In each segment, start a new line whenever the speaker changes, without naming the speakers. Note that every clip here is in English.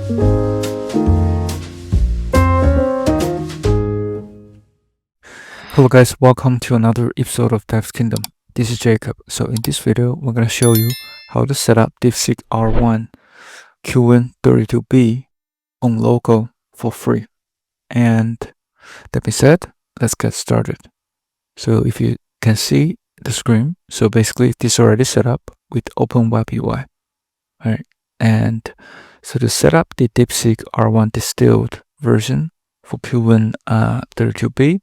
Hello guys, welcome to another episode of Dev's Kingdom. This is Jacob. So in this video, we're going to show you how to set up DeepSeek-R1-Qwen-32B on local for free. And that being said, let's get started. So if you can see the screen, so basically this is already set up with OpenWebUI. Alright, and so to set up the DeepSeek-R1 distilled version for Qwen-32B,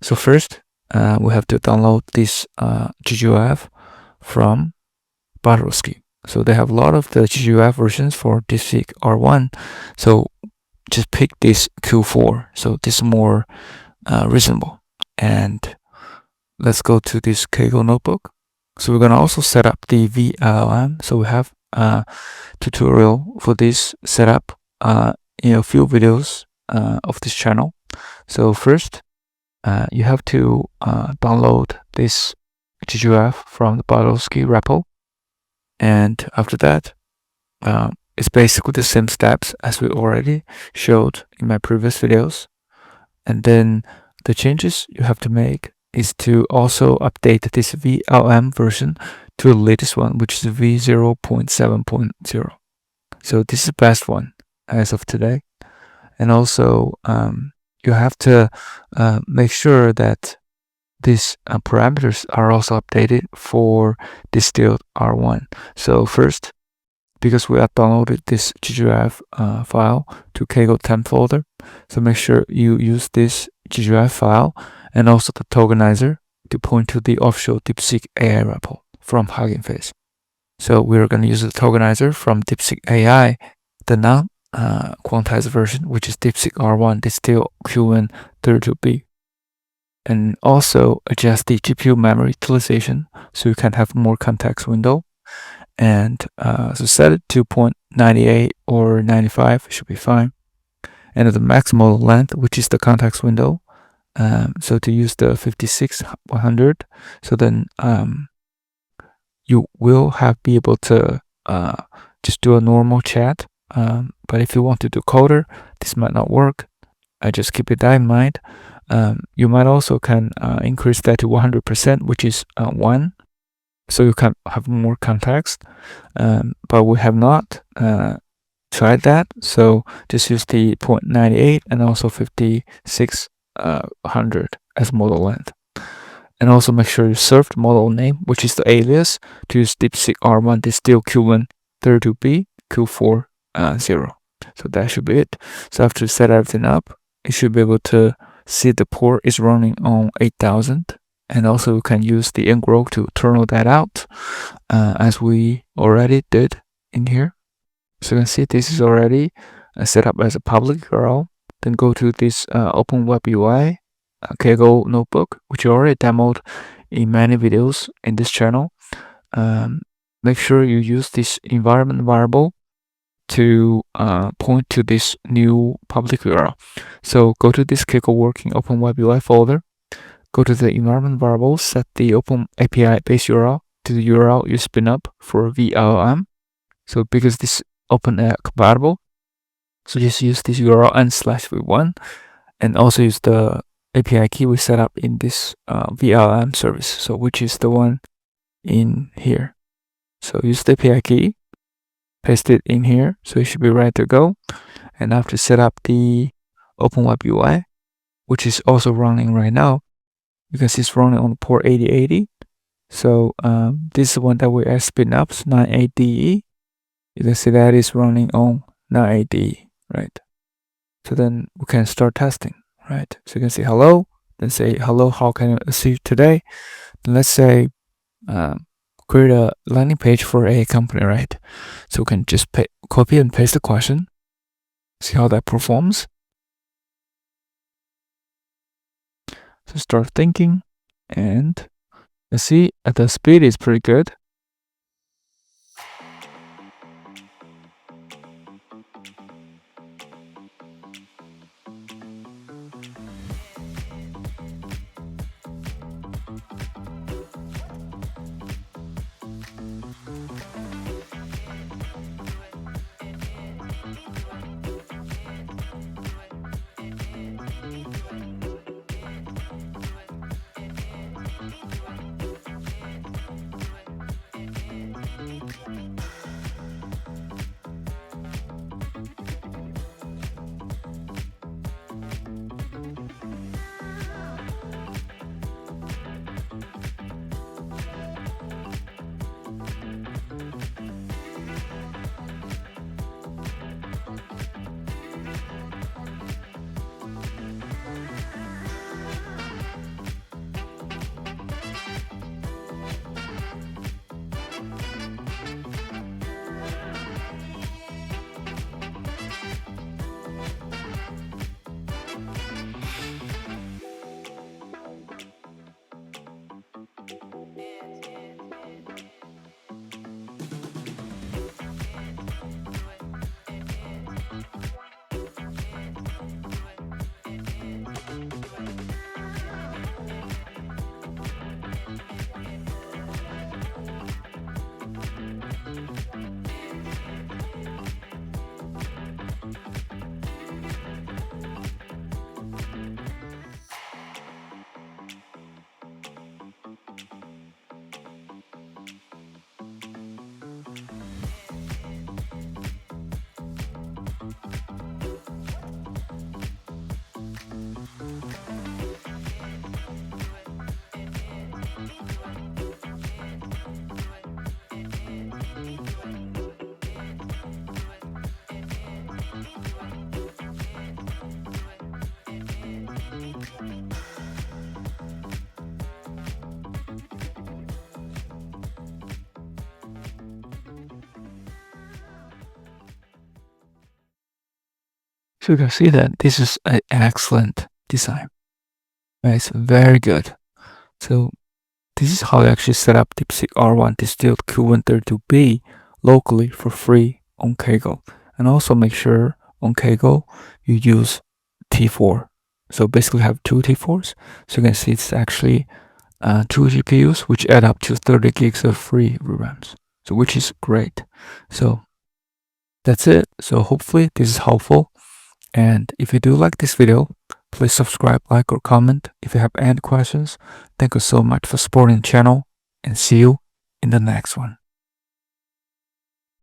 so first we have to download this GGUF from Bottlesky. So they have a lot of the GGUF versions for DeepSeek-R1. So just pick this Q4. So this is more reasonable. And let's go to this Kaggle notebook. So we're gonna also set up the VLLM. So we have a tutorial for this setup in a few videos of this channel. So first, you have to download this GGUF from the Bottlesky repo, and after that, it's basically the same steps as we already showed in my previous videos. And then the changes you have to make is to also update this VLM version to the latest one, which is v0.7.0. So this is the best one as of today. And also, you have to make sure that these parameters are also updated for Distilled-R1. So first, because we have downloaded this GGUF file to Kaggle temp folder, so make sure you use this GGUF file and also the tokenizer to point to the official DeepSeek AI repo from Hugging Face. So we're going to use the tokenizer from DeepSeek AI, the non-quantized version, which is DeepSeek-R1-Distill-Qwen-32B. And also adjust the GPU memory utilization so you can have more context window. And so set it to 0.98 or 95 should be fine. And the max model length, which is the context window, so to use the 5600, so then you will be able to just do a normal chat. But if you want to do coder, this might not work. I just keep that in mind. You might also can increase that to 100%, which is 1, so you can have more context. But we have not tried that, so just use the 0.98 and also 5600 as model length. And also make sure you serve the model name, which is the alias, to use DeepSeek-R1-Distill-Qwen-32B Q40. So that should be it. So after you set everything up, you should be able to see the port is running on 8000. And also you can use the ngrok to turn that out, as we already did in here. So you can see this is already set up as a public URL. Then go to this OpenWebUI Kaggle notebook, which you already demoed in many videos in this channel. Make sure you use this environment variable to point to this new public URL. So go to this Kaggle working OpenWebUI folder, go to the environment variable, set the Open API base URL to the URL you spin up for VLLM. So because this Open compatible, so just use this URL n/v1, and also use the API key we set up in this VLLM service, so which is the one in here. So use the API key, paste it in here, so it should be ready to go. And after set up the OpenWebUI, which is also running right now, you can see it's running on port 8080. So this is the one that we are spin up, 98DE. You can see that is running on 98DE, right? So then we can start testing, right? So you can say hello, then say hello, how can I assist you today? Then let's say create a landing page for a company, right? So we can just copy and paste the question, see how that performs. So start thinking, and you see the speed is pretty good. So you can see that this is an excellent design. Right? It's very good. So this is how you actually set up DeepSeek-R1-Distill-Qwen-32B locally for free on Kaggle. And also make sure on Kaggle you use T4. So basically have two T4s. So you can see it's actually two GPUs, which add up to 30 gigs of free VRAMs. So which is great. So that's it. So hopefully this is helpful. And if you do like this video, please subscribe, like, or comment. If you have any questions, thank you so much for supporting the channel, and see you in the next one.